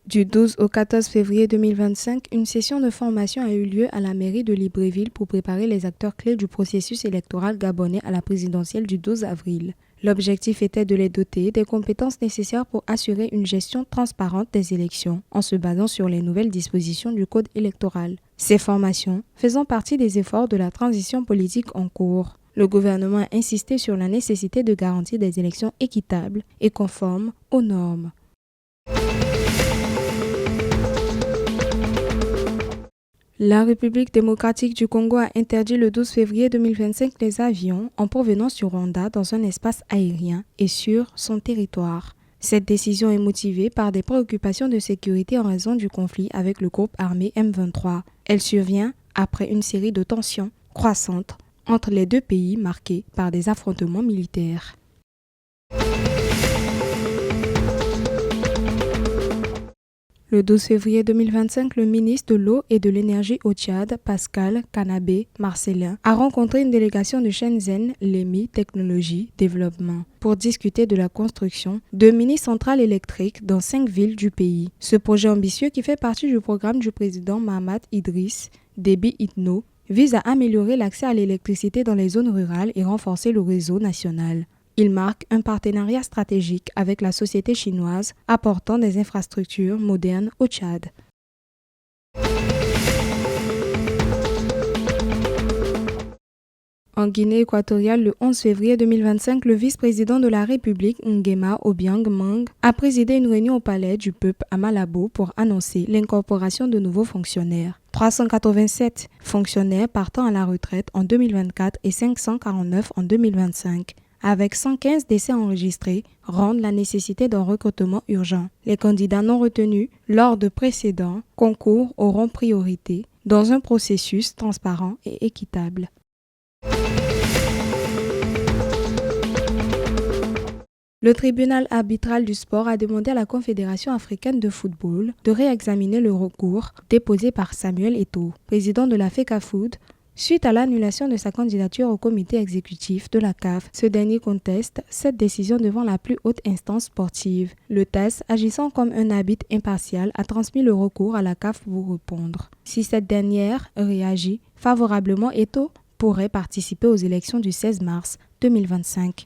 Du 12 au 14 février 2025, une session de formation a eu lieu à la mairie de Libreville pour préparer les acteurs clés du processus électoral gabonais à la présidentielle du 12 avril. L'objectif était de les doter des compétences nécessaires pour assurer une gestion transparente des élections en se basant sur les nouvelles dispositions du code électoral. Ces formations faisant partie des efforts de la transition politique en cours. Le gouvernement a insisté sur la nécessité de garantir des élections équitables et conformes aux normes. La République démocratique du Congo a interdit le 12 février 2025 les avions en provenance du Rwanda dans un espace aérien et sur son territoire. Cette décision est motivée par des préoccupations de sécurité en raison du conflit avec le groupe armé M23. Elle survient après une série de tensions croissantes entre les deux pays marquées par des affrontements militaires. Le 12 février 2025, le ministre de l'Eau et de l'Énergie au Tchad, Pascal Kanabé Marcellin, a rencontré une délégation de Shenzhen Lemi Technologie Développement pour discuter de la construction de mini-centrales électriques dans 5 villes du pays. Ce projet ambitieux, qui fait partie du programme du président Mahamat Idriss Déby Itno, vise à améliorer l'accès à l'électricité dans les zones rurales et renforcer le réseau national. Il marque un partenariat stratégique avec la société chinoise apportant des infrastructures modernes au Tchad. En Guinée équatoriale, le 11 février 2025, le vice-président de la République, Nguema Obiang Mang, a présidé une réunion au palais du peuple à Malabo pour annoncer l'incorporation de nouveaux fonctionnaires. 387 fonctionnaires partant à la retraite en 2024 et 549 en 2025. Avec 115 décès enregistrés, rendent la nécessité d'un recrutement urgent. Les candidats non retenus lors de précédents concours auront priorité dans un processus transparent et équitable. Le tribunal arbitral du sport a demandé à la Confédération africaine de football de réexaminer le recours déposé par Samuel Eto'o, président de la FECAFOOT, suite à l'annulation de sa candidature au comité exécutif de la CAF. Ce dernier conteste cette décision devant la plus haute instance sportive. Le TAS, agissant comme un arbitre impartial, a transmis le recours à la CAF pour répondre. Si cette dernière réagit favorablement, Eto'o pourrait participer aux élections du 16 mars 2025.